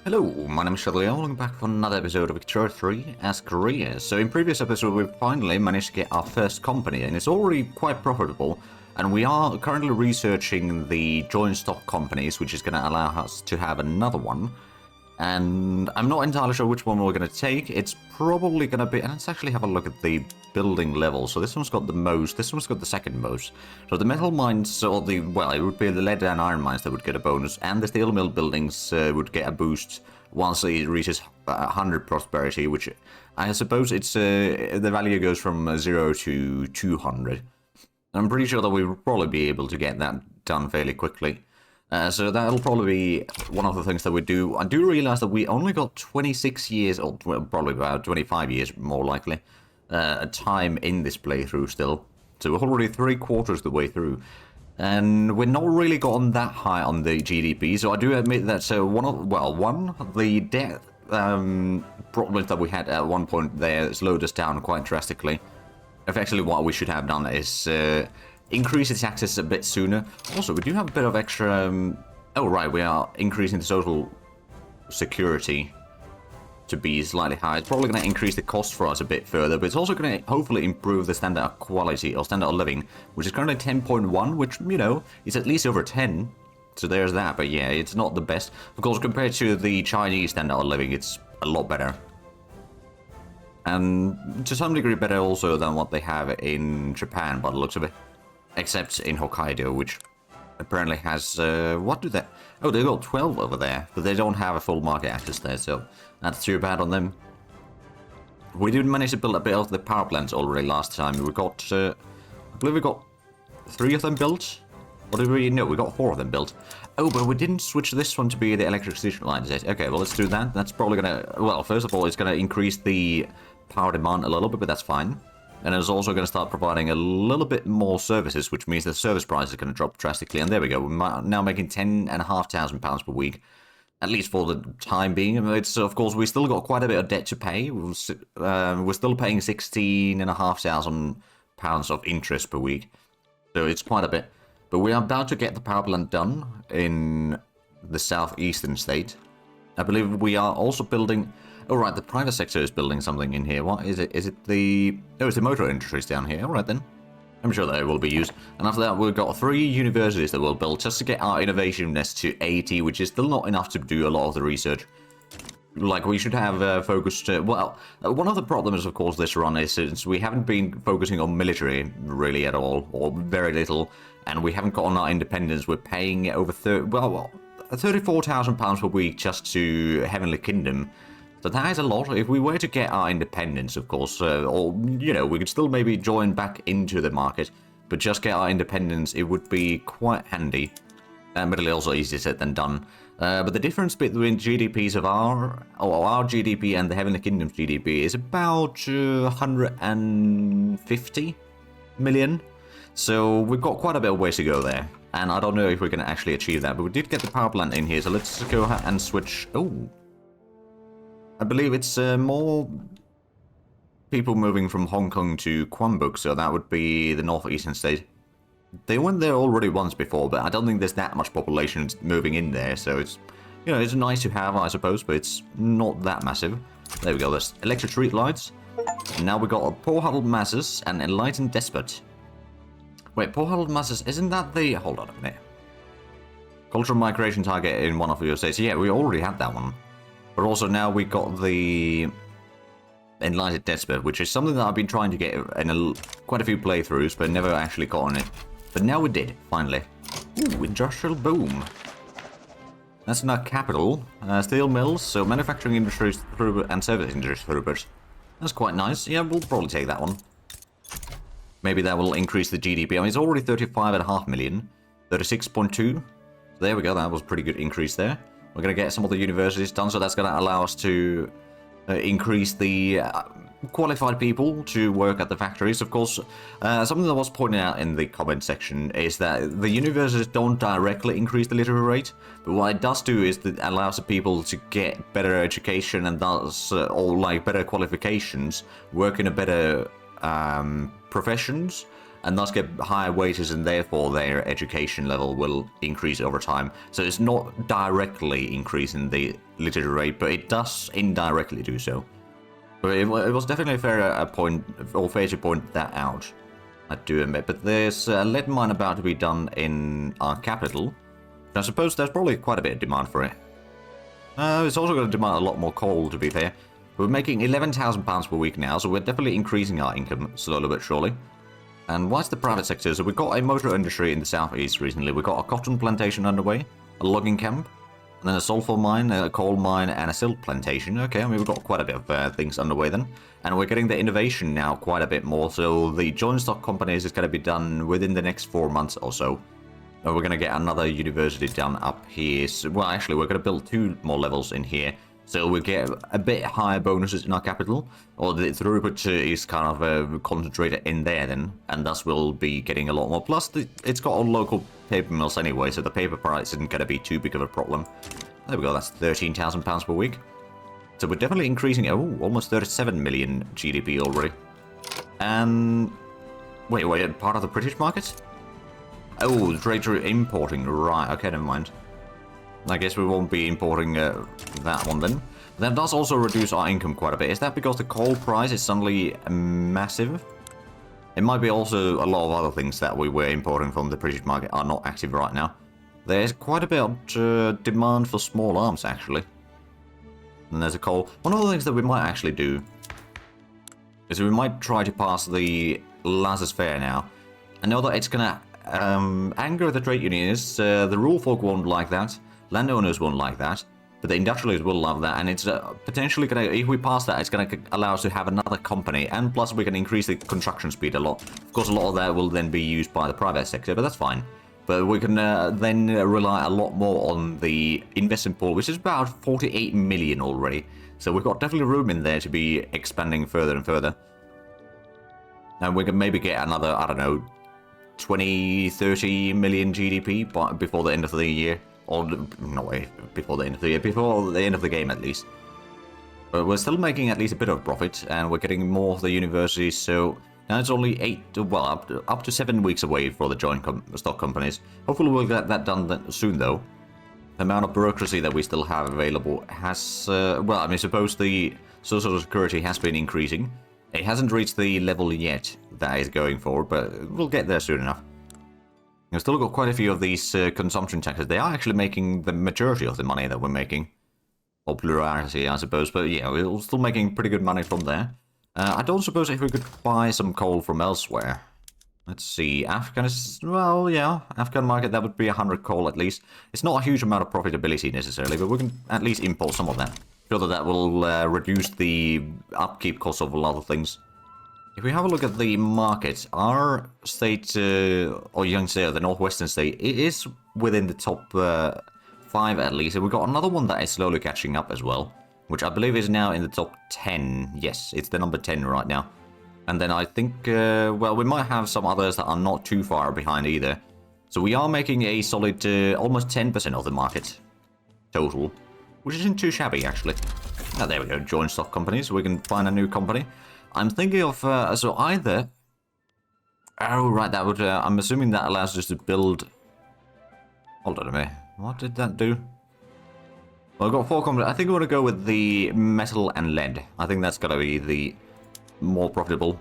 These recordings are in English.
Hello, my name is Shadley. Welcome back for another episode of Victoria 3 as Korea. So in previous episode we finally managed to get our first company and it's already quite profitable, and we are currently researching the joint stock companies, which is going to allow us to have another one. And I'm not entirely sure which one we're going to take. It's probably going to be... And let's actually have a look at the building level. So this one's got the most, this one's got the second most. So the metal mines, or the... Well, it would be the lead and iron mines that would get a bonus. And the steel mill buildings would get a boost once it reaches 100 prosperity, which I suppose it's... the value goes from 0 to 200. I'm pretty sure that we will probably be able to get that done fairly quickly. So that'll probably be one of the things that we do. I do realize that we only got 26 years, or well, probably about 25 years more likely, time in this playthrough still. So we're already 3/4 the way through. And we're not really gotten that high on the GDP, so I do admit that one of the debt problems that we had at one point there slowed us down quite drastically. Effectively what we should have done is... increase the taxes a bit sooner. Also, we do have a bit of extra... oh, right, we are increasing the social security to be slightly higher. It's probably going to increase the cost for us a bit further, but it's also going to hopefully improve the standard of quality, or standard of living, which is currently 10.1, which, you know, is at least over 10. So there's that, but yeah, it's not the best. Of course, compared to the Chinese standard of living, it's a lot better. And to some degree better also than what they have in Japan, by the looks of it. Except in Hokkaido, which apparently has, what do they... Oh, they've got 12 over there, but they don't have a full market access there, so that's too bad on them. We did manage to build a bit of the power plants already last time. We got, I believe we got 3 of them built. What did we... No, we got 4 of them built. Oh, but we didn't switch this one to be the electricity lines yet. Okay, well, let's do that. That's probably gonna... Well, first of all, it's gonna increase the power demand a little bit, but that's fine. And it's also going to start providing a little bit more services, which means the service price is going to drop drastically. And there we go. We're now making £10,500 per week, at least for the time being. It's, of course, we still got quite a bit of debt to pay. We're still paying £16,500 of interest per week. So it's quite a bit. But we are about to get the power plant done in the southeastern state. I believe we are also building... Oh, right, the private sector is building something in here. What is it? Is it the... Oh, it's the motor industries down here. All right, then. I'm sure that it will be used. And after that, we've got 3 universities that we'll build just to get our innovativeness to 80, which is still not enough to do a lot of the research. Like, we should have focused... well, one of the problems, of course, this run is since we haven't been focusing on military really at all, or very little, and we haven't gotten our independence. We're paying over £34,000 per week just to Heavenly Kingdom. So that is a lot. If we were to get our independence, of course, or, you know, we could still maybe join back into the market, but just get our independence, it would be quite handy. But it's also easier said than done. But the difference between GDPs of our GDP and the Heavenly Kingdom's GDP is about 150 million. So we've got quite a bit of ways to go there. And I don't know if we can actually achieve that, but we did get the power plant in here, so let's go ahead and switch... Oh... I believe it's more people moving from Hong Kong to Kwambuk, so that would be the northeastern state. They went there already once before, but I don't think there's that much population moving in there, so it's, you know, it's nice to have, I suppose, but it's not that massive. There we go, there's electric street lights. And now we got a Poor Huddled Masses and Enlightened Despot. Wait, Poor Huddled Masses, isn't that the... Hold on a minute. Cultural migration target in one of your states. Yeah, we already had that one. But also now we got the Enlightened Despot, which is something that I've been trying to get in quite a few playthroughs, but never actually got on it. But now we did, finally. Ooh, industrial boom. That's in our capital. Steel mills, so manufacturing industries throughput and service industries throughput. That's quite nice. Yeah, we'll probably take that one. Maybe that will increase the GDP. I mean, it's already 35.5 million. 36.2. So there we go, that was a pretty good increase there. We're going to get some of the universities done, so that's going to allow us to increase the qualified people to work at the factories. Of course, something that was pointed out in the comment section is that the universities don't directly increase the literary rate, but what it does do is that it allows the people to get better education and thus, or like better qualifications, work in a better professions, and thus get higher wages, and therefore their education level will increase over time. So it's not directly increasing the literacy rate, but it does indirectly do so. But it was definitely fair to point that out, I do admit. But there's a lead mine about to be done in our capital. I suppose there's probably quite a bit of demand for it. It's also going to demand a lot more coal, to be fair. We're making £11,000 per week now, so we're definitely increasing our income slowly but surely. And what's the private sector? So we've got a motor industry in the southeast recently. We've got a cotton plantation underway, a logging camp, and then a sulfur mine, a coal mine, and a silk plantation. Okay, I mean, we've got quite a bit of things underway then. And we're getting the innovation now quite a bit more, so the joint stock companies is going to be done within the next 4 months or so. We're going to get another university done up here. So, well, actually, we're going to build 2 more levels in here. So we'll get a bit higher bonuses in our capital. Or the throughput is kind of concentrated in there then. And thus we'll be getting a lot more. Plus, it's got all local paper mills anyway. So the paper price isn't going to be too big of a problem. There we go. That's £13,000 per week. So we're definitely increasing. Oh, almost 37 million GDP already. And... Wait, part of the British market? Oh, trade through importing. Right, okay, never mind. I guess we won't be importing that one then. That does also reduce our income quite a bit. Is that because the coal price is suddenly massive? It might be also a lot of other things that we were importing from the British market are not active right now. There's quite a bit of demand for small arms, actually. And there's a coal. One of the things that we might actually do is we might try to pass the Laissez-Faire now. I know that it's going to anger the trade unionists. The rule folk won't like that. Landowners won't like that. But the industrialists will love that. And it's potentially going to, if we pass that, it's going to allow us to have another company. And plus we can increase the construction speed a lot. Of course, a lot of that will then be used by the private sector, but that's fine. But we can then rely a lot more on the investment pool, which is about 48 million already. So we've got definitely room in there to be expanding further and further. And we can maybe get another, I don't know, 20, 30 million GDP before the end of the year. Or, no way, before the end of the year, before the end of the game at least. But we're still making at least a bit of profit, and we're getting more of the universities, so now it's only up to 7 weeks away for the joint stock companies. Hopefully we'll get that done soon, though. The amount of bureaucracy that we still have available has, well, I mean, suppose the social security has been increasing. It hasn't reached the level yet that is going for, but we'll get there soon enough. We've still got quite a few of these consumption taxes. They are actually making the majority of the money that we're making. Or plurality, I suppose, but yeah, we're still making pretty good money from there. I don't suppose if we could buy some coal from elsewhere. Let's see, Afghanistan, well, yeah, Afghan market, that would be 100 coal at least. It's not a huge amount of profitability necessarily, but we can at least import some of that. Sure that will reduce the upkeep cost of a lot of things. If we have a look at the market, our state, or young state, the northwestern state, it is within the top 5 at least. And we've got another one that is slowly catching up as well, which I believe is now in the top 10. Yes, it's the number 10 right now. And then I think, well, we might have some others that are not too far behind either. So we are making a solid almost 10% of the market total, which isn't too shabby, actually. Now, there we go, join stock companies, so we can find a new company. I'm thinking of, so either... Oh, right, that would, I'm assuming that allows us to build... Hold on a minute, what did that do? Well, I've got 4 companies. I think we're going to go with the metal and lead. I think that's going to be the more profitable.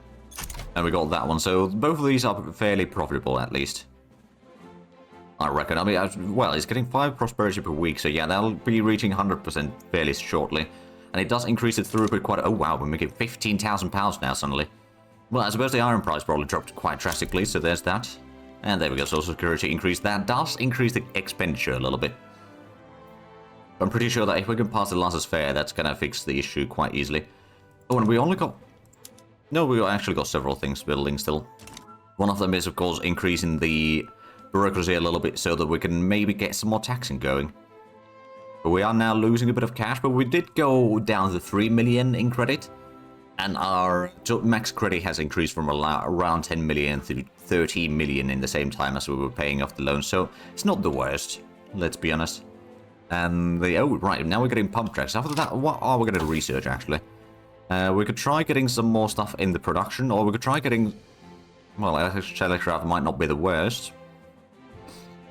And we got that one, so both of these are fairly profitable, at least. I reckon. I mean, well, it's getting 5 prosperity per week, so yeah, that'll be reaching 100% fairly shortly. And it does increase its throughput quite... Oh, wow, we're making £15,000 now, suddenly. Well, I suppose the iron price probably dropped quite drastically, so there's that. And there we go, social security increase. That does increase the expenditure a little bit. I'm pretty sure that if we can pass the Laissez-Faire, that's going to fix the issue quite easily. Oh, and we only got... No, we actually got several things building still. One of them is, of course, increasing the bureaucracy a little bit so that we can maybe get some more taxing going. But we are now losing a bit of cash, but we did go down to 3 million in credit. And our max credit has increased from around 10 million to 13 million in the same time as we were paying off the loan. So it's not the worst, let's be honest. And the... Oh, right, now we're getting pump tracks. After that, what are we going to research, actually? We could try getting some more stuff in the production, or we could try getting... Well, telegraph might not be the worst.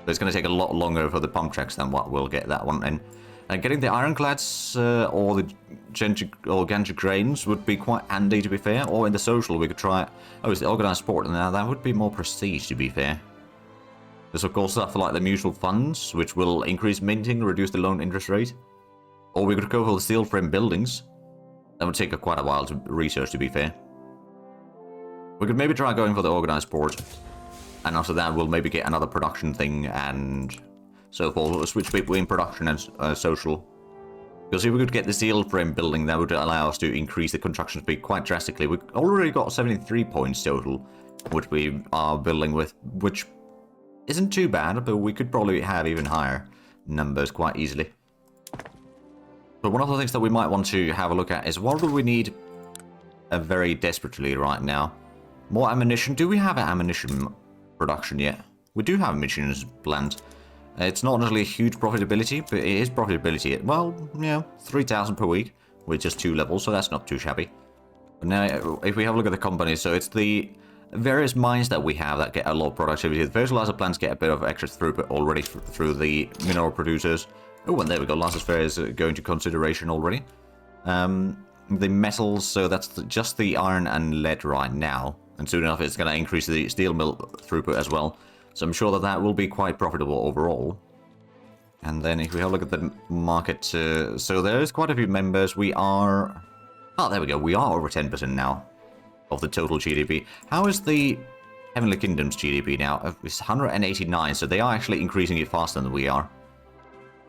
But it's going to take a lot longer for the pump tracks than what we'll get that one. And getting the ironclads or the Ganji grains would be quite handy, to be fair. Or in the social, we could try... Oh, it's the organized sport. Now, that would be more prestige, to be fair. There's, of course, stuff like the mutual funds, which will increase minting, reduce the loan interest rate. Or we could go for the steel frame buildings. That would take quite a while to research, to be fair. We could maybe try going for the organized sport. And after that, we'll maybe get another production thing and so forth. We'll switch between production and social. Because if we could get the steel frame building, that would allow us to increase the construction speed quite drastically. We've already got 73 points total, which we are building with, which isn't too bad, but we could probably have even higher numbers quite easily. But one of the things that we might want to have a look at is what do we need very desperately right now? More ammunition. Do we have an ammunition production yet? We do have ammunition plant. It's not necessarily a huge profitability, but it is profitability. Well, yeah, 3,000 per week with just 2 levels, so that's not too shabby. But now, if we have a look at the company, so it's the various mines that we have that get a lot of productivity. The fertilizer plants get a bit of extra throughput already through the mineral producers. Oh, and there we go. Laissez-Faire is going to consideration already. The metals, so that's just the iron and lead right now. And soon enough, it's going to increase the steel mill throughput as well. So I'm sure that that will be quite profitable overall. And then if we have a look at the market, so there's quite a few members. We are... Oh, there we go. We are over 10% now of the total GDP. How is the Heavenly Kingdom's GDP now? It's 189, so they are actually increasing it faster than we are.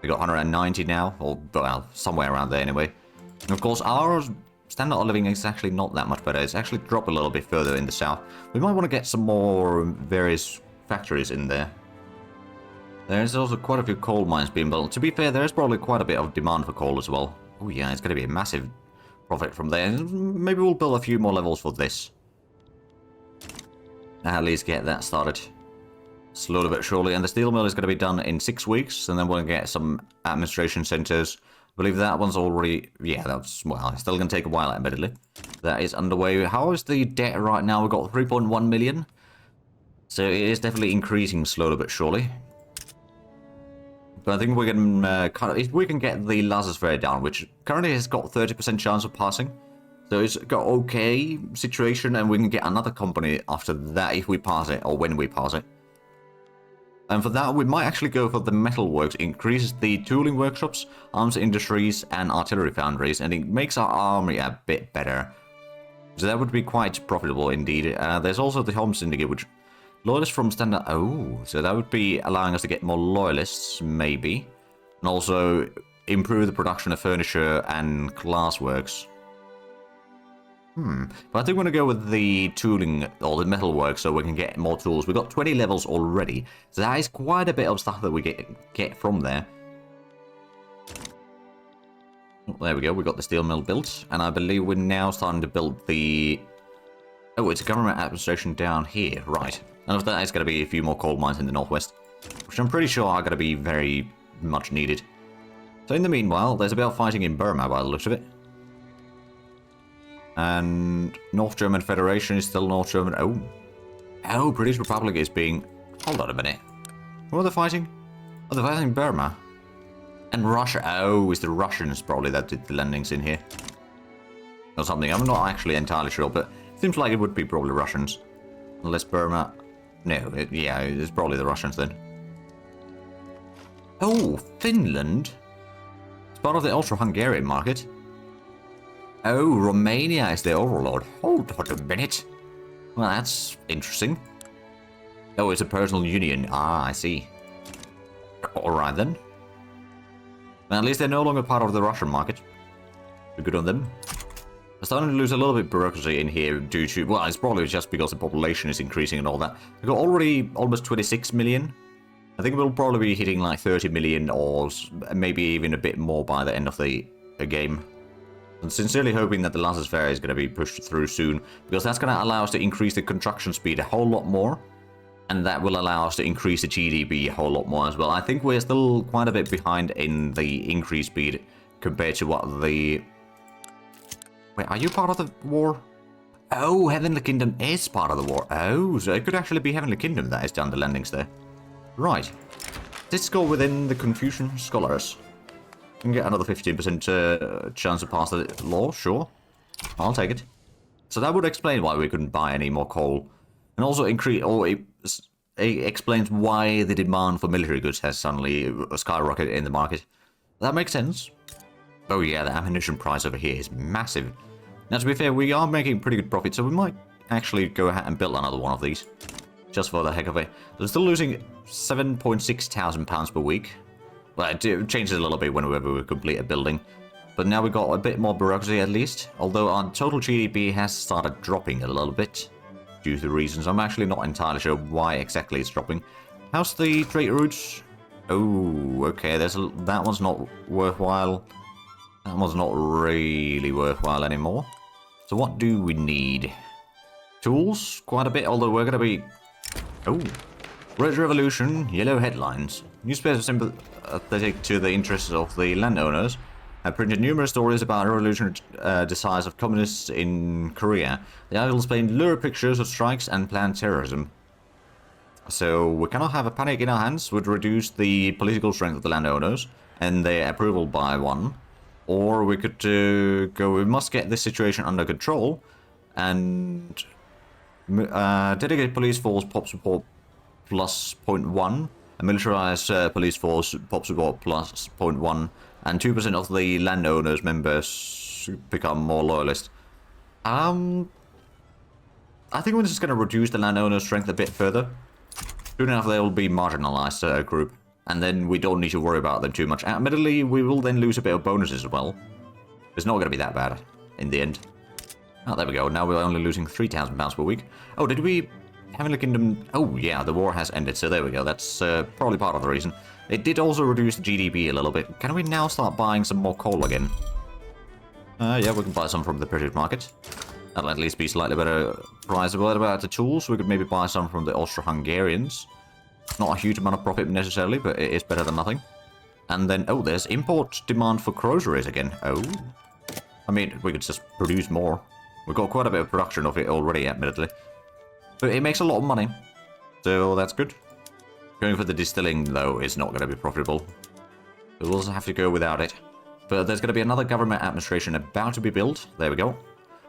We got 190 now, or well, somewhere around there anyway. And of course, our standard of living is actually not that much better. It's actually dropped a little bit further in the south. We might want to get some more various factories in there. There's also quite a few coal mines being built. To be fair, there's probably quite a bit of demand for coal as well. Oh yeah, it's going to be a massive profit from there. Maybe we'll build a few more levels for this. At least get that started. Slowly but surely. And the steel mill is going to be done in 6 weeks. And then we'll get some administration centers. I believe that one's already... Yeah, that's... Well, it's still going to take a while, admittedly. That is underway. How is the debt right now? We've got 3.1 million. So it is definitely increasing slowly but surely. But I think we can... if we can get the Laissez-Faire down, which currently has got 30% chance of passing. So it's got okay situation, and we can get another company after that if we pass it, or when we pass it. And for that, we might actually go for the metalworks. It increases the tooling workshops, arms industries, and artillery foundries, and it makes our army a bit better. So that would be quite profitable indeed. There's also the Home Syndicate, which loyalists from standard... Oh, so that would be allowing us to get more loyalists, maybe. And also improve the production of furniture and glassworks. But I think we're going to go with the tooling, or the metalwork, so we can get more tools. We've got 20 levels already, so that is quite a bit of stuff that we get from there. Oh, there we go, we got the steel mill built, and I believe we're now starting to build the... Oh, it's a government administration down here, right. And after that, it's going to be a few more coal mines in the northwest, which I'm pretty sure are going to be very much needed. So in the meanwhile, there's a bit of fighting in Burma by the looks of it. And North German Federation is still North German. Oh, British Republic is being... Hold on a minute. Who are they fighting? Oh, they're fighting Burma. And Russia. Oh, it's the Russians probably that did the landings in here. Or something. I'm not actually entirely sure, but it seems like it would be probably Russians. Unless Burma... No, yeah, it's probably the Russians then. Oh, Finland? It's part of the Austro-Hungarian market. Oh, Romania is the overlord. Hold on a minute. Well, that's interesting. Oh, it's a personal union. Ah, I see. Alright then. Well, at least they're no longer part of the Russian market. We're good on them. We're starting to lose a little bit of bureaucracy in here due to... Well, it's probably just because the population is increasing and all that. We've got already almost 26 million. I think we'll probably be hitting like 30 million or maybe even a bit more by the end of the game. I'm sincerely hoping that the Laissez-Faire is going to be pushed through soon, because that's going to allow us to increase the construction speed a whole lot more, and that will allow us to increase the GDP a whole lot more as well. I think we're still quite a bit behind in the increase speed compared to what the... Wait, are you part of the war? Oh, Heavenly Kingdom is part of the war. Oh, so it could actually be Heavenly Kingdom that has done the landings there. Right. Let's go within the Confucian Scholars. Can get another 15% chance to pass the law, sure. I'll take it. So that would explain why we couldn't buy any more coal. And also it explains why the demand for military goods has suddenly skyrocketed in the market. That makes sense. Oh yeah, the ammunition price over here is massive. Now to be fair, we are making pretty good profit, so we might actually go ahead and build another one of these. Just for the heck of it. We're still losing 7.6 thousand pounds per week. Well, it changes a little bit whenever we complete a building. But now we've got a bit more bureaucracy at least. Although our total GDP has started dropping a little bit. Due to reasons. I'm actually not entirely sure why exactly it's dropping. How's the trade routes? Oh, okay. That one's not worthwhile. That one's not really worthwhile anymore. So what do we need? Tools? Quite a bit, although we're going to be... Oh. Red Revolution, yellow headlines. Newspapers sympathetic to the interests of the landowners have printed numerous stories about revolutionary desires of communists in Korea. The articles paint lurid pictures of strikes and planned terrorism. So we cannot have a panic in our hands, would reduce the political strength of the landowners and their approval by one. Or we could go, we must get this situation under control and dedicated police force pop support plus 0.1, a militarized police force pop support plus 0.1, and 2% of the landowners members become more loyalist. I think we're just going to reduce the landowners' strength a bit further. Soon enough, they will be marginalized group, and then we don't need to worry about them too much. Admittedly, we will then lose a bit of bonuses as well. It's not going to be that bad in the end. Oh, there we go. Now we're only losing 3,000 pounds per week. Oh, did we... Heavenly Kingdom... Oh, yeah, the war has ended, so there we go. That's probably part of the reason. It did also reduce the GDP a little bit. Can we now start buying some more coal again? Yeah, we can buy some from the British market. That'll at least be slightly better price. What about the tools? We could maybe buy some from the Austro-Hungarians. Not a huge amount of profit necessarily, but it is better than nothing. And then, oh, there's import demand for groceries again. Oh. I mean, we could just produce more. We've got quite a bit of production of it already, admittedly. But it makes a lot of money, so that's good. Going for the distilling, though, is not going to be profitable. We'll also have to go without it. But there's going to be another government administration about to be built. There we go.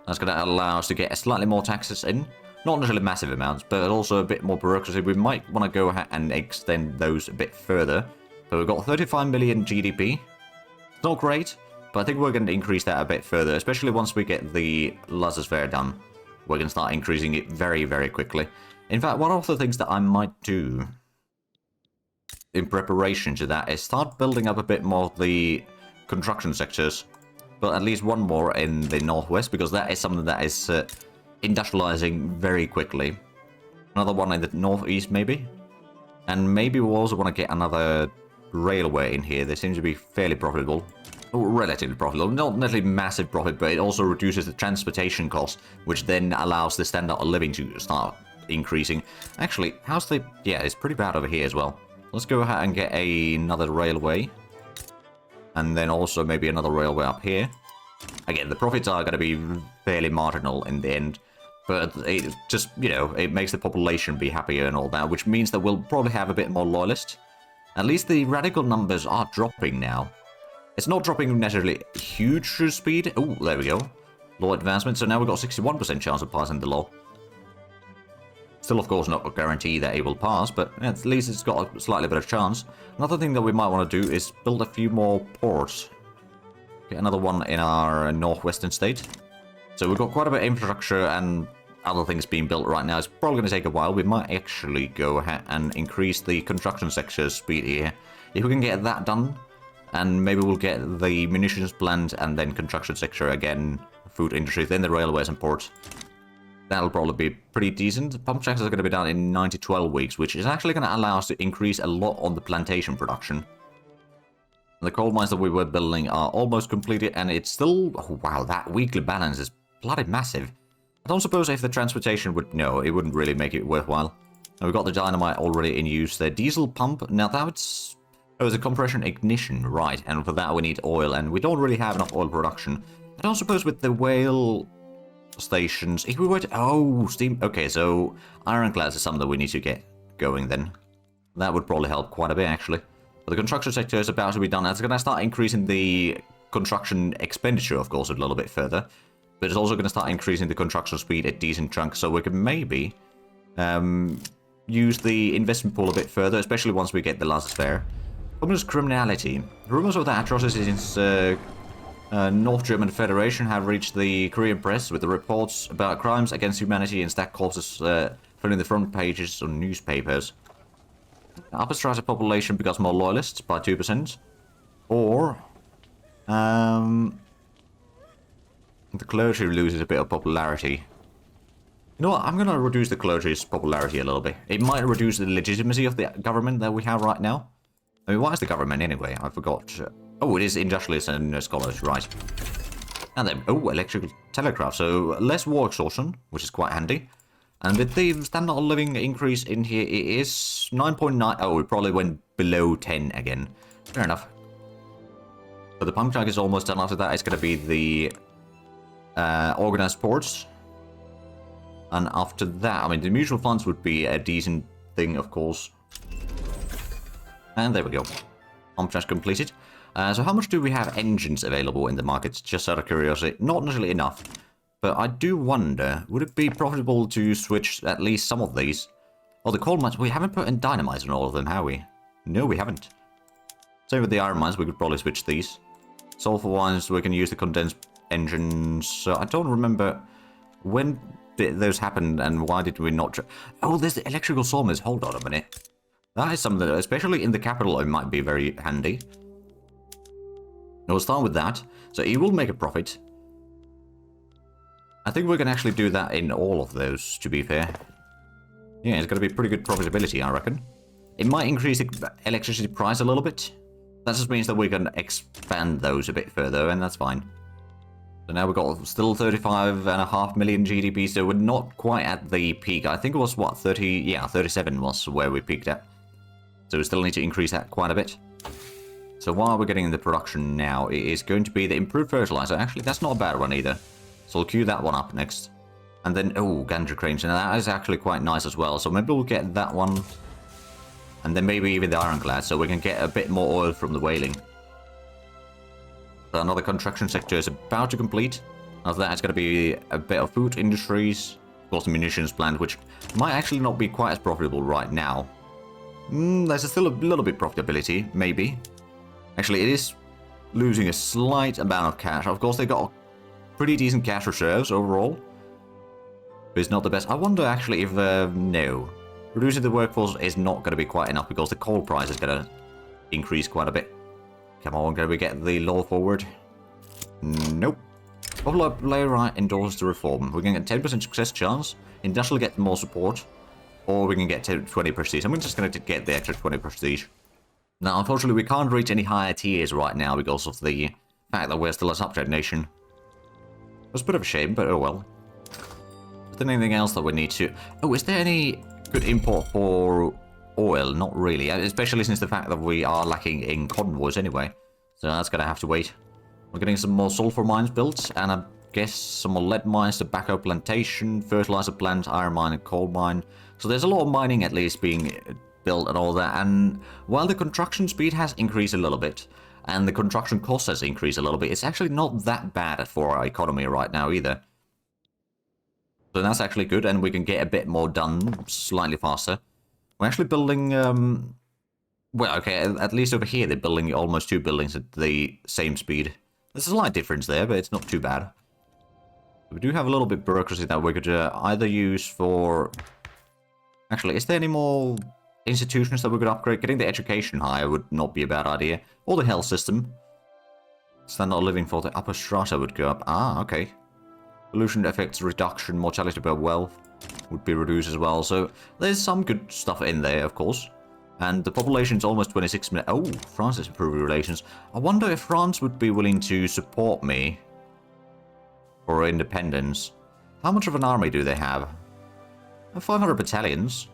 That's going to allow us to get slightly more taxes in. Not necessarily massive amounts, but also a bit more bureaucracy. We might want to go ahead and extend those a bit further. So we've got 35 million GDP. It's not great, but I think we're going to increase that a bit further, especially once we get the Laissez-Faire done. We can start increasing it very, very quickly. In fact, one of the things that I might do in preparation to that is start building up a bit more of the construction sectors. But at least one more in the northwest, because that is something that is industrializing very quickly. Another one in the northeast, maybe. And maybe we'll also want to get another railway in here. They seem to be fairly profitable. Relatively profitable. Not necessarily massive profit, but it also reduces the transportation cost, which then allows the standard of living to start increasing. Actually, how's the... Yeah, it's pretty bad over here as well. Let's go ahead and get another railway. And then also maybe another railway up here. Again, the profits are going to be fairly marginal in the end. But it just, you know, it makes the population be happier and all that, which means that we'll probably have a bit more loyalists. At least the radical numbers are dropping now. It's not dropping necessarily huge speed. Oh, there we go. Law advancement. So now we've got 61% chance of passing the law. Still, of course, not a guarantee that it will pass, but at least it's got a slightly better chance. Another thing that we might want to do is build a few more ports. Get another one in our northwestern state. So we've got quite a bit of infrastructure and other things being built right now. It's probably going to take a while. We might actually go ahead and increase the construction sector's speed here. If we can get that done, and maybe we'll get the munitions plant and then construction sector again, food industry, then the railways and ports. That'll probably be pretty decent. Pump jacks are going to be done in 9 to 12 weeks, which is actually going to allow us to increase a lot on the plantation production. The coal mines that we were building are almost completed, and it's still... Oh, wow, that weekly balance is bloody massive. I don't suppose if the transportation would... No, it wouldn't really make it worthwhile. And we've got the dynamite already in use. The diesel pump... Now, that's... Oh, it's a compression ignition, right. And for that we need oil, and we don't really have enough oil production. I don't suppose with the whale stations. If we were to... Oh, steam... Okay, so ironclads is something that we need to get going then. That would probably help quite a bit, actually. But the construction sector is about to be done. That's going to start increasing the construction expenditure, of course, a little bit further. But it's also going to start increasing the construction speed at decent chunks. So we could maybe use the investment pool a bit further, especially once we get the Laissez-Faire. Communist criminality. Rumors of the atrocities in North German Federation have reached the Korean press with the reports about crimes against humanity and stacked corpses filling the front pages of newspapers. The upper strata population becomes more loyalists by 2%. Or the clergy loses a bit of popularity. You know what? I'm going to reduce the clergy's popularity a little bit. It might reduce the legitimacy of the government that we have right now. I mean, what is the government anyway? I forgot. Oh, it is industrialists and scholars, right. And then, oh, electrical telegraph. So, less war exhaustion, which is quite handy. And with the standard of living increase in here, it is 9.9. Oh, it probably went below 10 again. Fair enough. But the pump track is almost done. After that, it's going to be the organized ports. And after that, I mean, the mutual funds would be a decent thing, of course. And there we go. Pump track completed. So how much do we have engines available in the market? Just out of curiosity. Not necessarily enough. But I do wonder, would it be profitable to switch at least some of these? Oh, the coal mines. We haven't put in dynamite on all of them, have we? No, we haven't. Same with the iron mines. We could probably switch these. Sulfur ones, we can use the condensed engines. So I don't remember when did those happen and why did we not... Oh, there's the electrical sawmills. Hold on a minute. That is something that, especially in the capital, it might be very handy. We'll start with that. So it will make a profit. I think we can actually do that in all of those, to be fair. Yeah, it's going to be pretty good profitability, I reckon. It might increase the electricity price a little bit. That just means that we can expand those a bit further, and that's fine. So now we've got still 35.5 million GDP, so we're not quite at the peak. I think it was, what, 30... Yeah, 37 was where we peaked at. So we still need to increase that quite a bit. So while we're getting into production now, it is going to be the improved fertilizer. Actually, that's not a bad one either. So we'll queue that one up next. And then, oh, gantry cranes. And that is actually quite nice as well. So maybe we'll get that one. And then maybe even the ironclad, so we can get a bit more oil from the whaling. So another construction sector is about to complete. After that, it's going to be a bit of food industries. Of course, the munitions plant, which might actually not be quite as profitable right now. There's still a little bit profitability, maybe. Actually, it is losing a slight amount of cash. Of course, they got pretty decent cash reserves overall. But it's not the best. I wonder, actually, if... no. Reducing the workforce is not going to be quite enough because the coal price is going to increase quite a bit. Come on, can we get the law forward? Nope. Popular player right endorses the reform. We can get 10% success chance. Industrial get more support. Or we can get 20 prestige. I'm just going to get the extra 20 prestige. Now, unfortunately, we can't reach any higher tiers right now because of the fact that we're still a subject nation. It's a bit of a shame, but oh well. Is there anything else that we need to... Oh, is there any good import for oil? Not really, especially since the fact that we are lacking in convoys anyway. So that's going to have to wait. We're getting some more sulfur mines built, and I guess some more lead mines, tobacco plantation, fertilizer plant, iron mine, and coal mine. So there's a lot of mining at least being built and all that. And while the construction speed has increased a little bit, and the construction cost has increased a little bit, it's actually not that bad for our economy right now either. So that's actually good, and we can get a bit more done slightly faster. We're actually building, well, okay, at least over here they're building almost 2 buildings at the same speed. There's a slight difference there, but it's not too bad. We do have a little bit of bureaucracy that we could either use for... Actually, is there any more institutions that we could upgrade? Getting the education higher would not be a bad idea. Or the health system. Standard of living for the upper strata would go up. Ah, okay. Pollution effects reduction, mortality per wealth would be reduced as well. So there's some good stuff in there, of course. And the population's almost 26 million. Oh, France is improving relations. I wonder if France would be willing to support me for independence. How much of an army do they have? 500 battalions.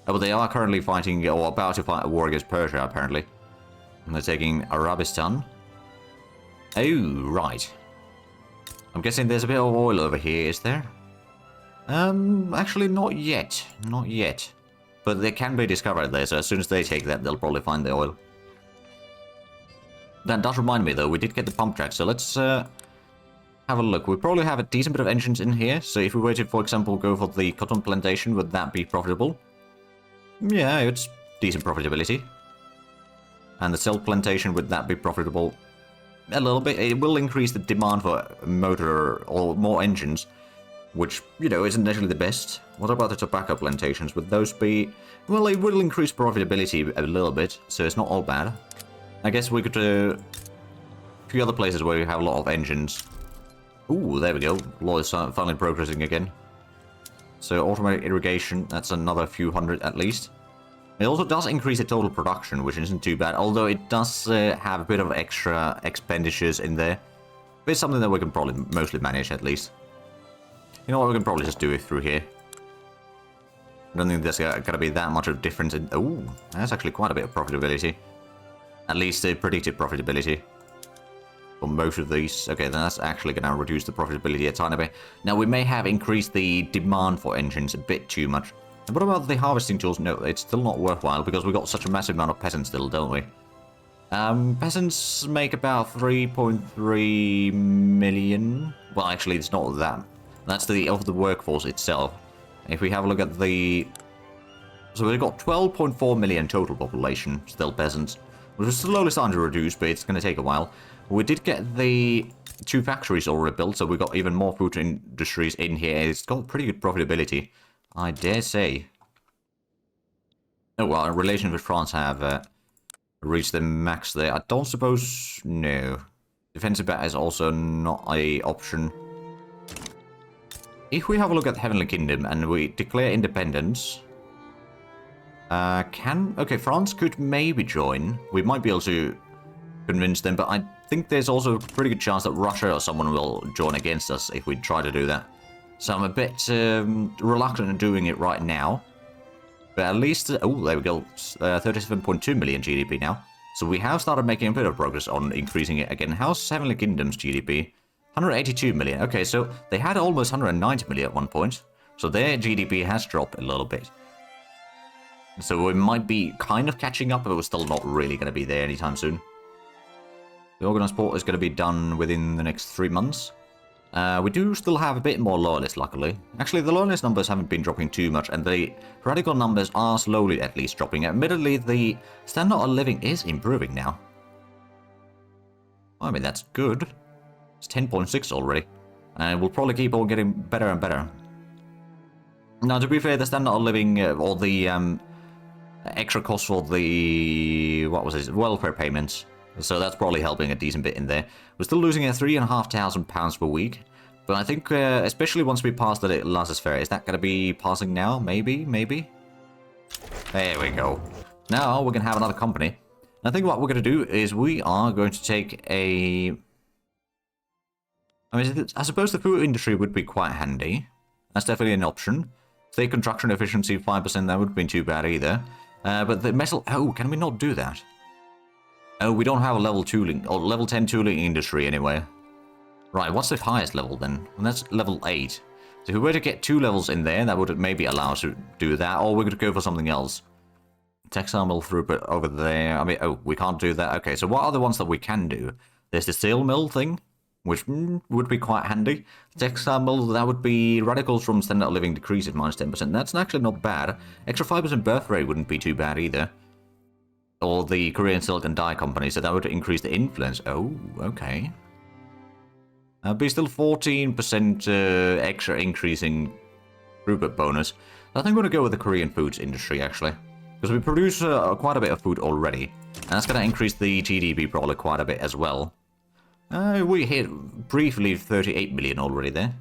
Oh, but they are currently fighting, or about to fight a war against Persia, apparently. And they're taking Arabistan. Oh, right. I'm guessing there's a bit of oil over here, is there? Actually not yet. Not yet. But they can be discovered there, so as soon as they take that, they'll probably find the oil. That does remind me, though, we did get the pump track, so let's have a look. We probably have a decent bit of engines in here, so if we were to, for example, go for the cotton plantation, would that be profitable? Yeah, it's decent profitability. And the silk plantation, would that be profitable? A little bit. It will increase the demand for motor or more engines, which, you know, isn't necessarily the best. What about the tobacco plantations? Would those be... Well, it will increase profitability a little bit, so it's not all bad. I guess we could a few other places where we have a lot of engines. Ooh, there we go. Law is finally progressing again. So automatic irrigation, that's another few hundred at least. It also does increase the total production, which isn't too bad, although it does have a bit of extra expenditures in there. But it's something that we can probably mostly manage, at least. You know what, we can probably just do it through here. I don't think there's gonna be that much of a difference in... Ooh, that's actually quite a bit of profitability. At least the predicted profitability. For most of these. Okay, then that's actually gonna reduce the profitability a tiny bit. Now, we may have increased the demand for engines a bit too much. And what about the harvesting tools? No, it's still not worthwhile because we've got such a massive amount of peasants still, don't we? Peasants make about 3.3 million. Well, actually, it's not that. That's of the workforce itself. If we have a look at the... So we've got 12.4 million total population, still peasants. Which is slowly starting to reduce, but it's going to take a while. We did get the 2 factories already built, so we got even more food industries in here. It's got pretty good profitability, I dare say. Oh, well, in relation with France have reached the max there. I don't suppose... No. Defensive bat is also not an option. If we have a look at the Heavenly Kingdom and we declare independence... Okay, France could maybe join. We might be able to convince them, but I think there's also a pretty good chance that Russia or someone will join against us if we try to do that. So I'm a bit reluctant in doing it right now. But at least... oh, there we go. 37.2 million GDP now. So we have started making a bit of progress on increasing it again. How's Heavenly Kingdom's GDP? 182 million. Okay, so they had almost 190 million at one point. So their GDP has dropped a little bit. So we might be kind of catching up, but we're still not really going to be there anytime soon. The organized port is going to be done within the next 3 months. We do still have a bit more loyalists, luckily. Actually, the loyalist numbers haven't been dropping too much, and the radical numbers are slowly at least dropping. Admittedly, the standard of living is improving now. I mean, that's good. It's 10.6 already. And we'll probably keep on getting better and better. Now, to be fair, the standard of living, or the extra cost for the, what was it, welfare payments. So that's probably helping a decent bit in there. We're still losing at £3,500 per week. But I think, especially once we pass the Laissez-Faire, is that going to be passing now? Maybe, maybe? There we go. Now we're going to have another company. And I think what we're going to do is we are going to take a... I mean, I suppose the food industry would be quite handy. That's definitely an option. Say construction efficiency 5%, that wouldn't be too bad either. But the metal... Oh, can we not do that? Oh, we don't have a level 2 link, or level 10 tooling industry anyway. Right, what's the highest level then? And that's level 8. So if we were to get 2 levels in there, that would maybe allow us to do that, or we could go for something else. Textile mill throughput over there. I mean, oh, we can't do that. Okay, so what are the ones that we can do? There's the steel mill thing, which would be quite handy. Textile mill, that would be radicals from standard of living decrease at minus 10%. That's actually not bad. Extra 5% birth rate wouldn't be too bad either. Or the Korean Silk and Dye Company, so that would increase the influence. Oh, okay. Be still 14% extra increasing throughput bonus. I think I'm going to go with the Korean foods industry, actually. Because we produce quite a bit of food already. And that's going to increase the GDP probably quite a bit as well. We hit briefly 38 million already there.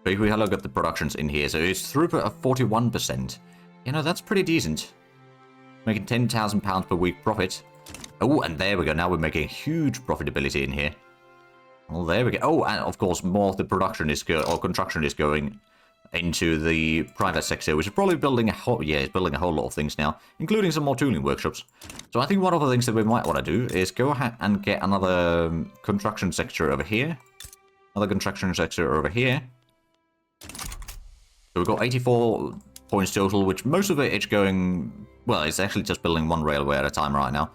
But if we have a look at the productions in here, so it's throughput of 41%. You know, that's pretty decent. Making £10,000 per week profit. Oh, and there we go. Now we're making huge profitability in here. Well, there we go. Oh, and of course, more of the production is or construction is going into the private sector, which is probably building a whole, yeah, it's building a whole lot of things now, including some more tooling workshops. So I think one of the things that we might want to do is go ahead and get another construction sector over here. Another construction sector over here. So we've got 84 points total, which most of it is going, well, it's actually just building one railway at a time right now.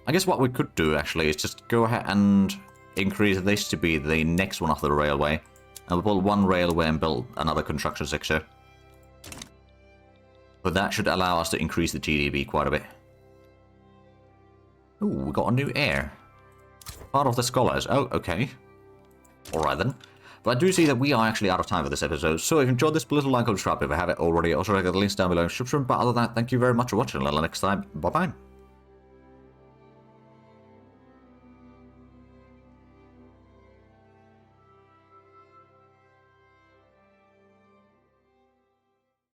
I guess what we could do actually is just go ahead and increase this to be the next one after the railway. And we'll build one railway and build another construction sector. But that should allow us to increase the GDP quite a bit. Ooh, we got a new heir. Part of the scholars. Oh, okay. Alright then. But I do see that we are actually out of time for this episode, so if you enjoyed this, please like and subscribe if you haven't already. Also, check out the links down below in the description. But other than that, thank you very much for watching. Until next time, bye-bye.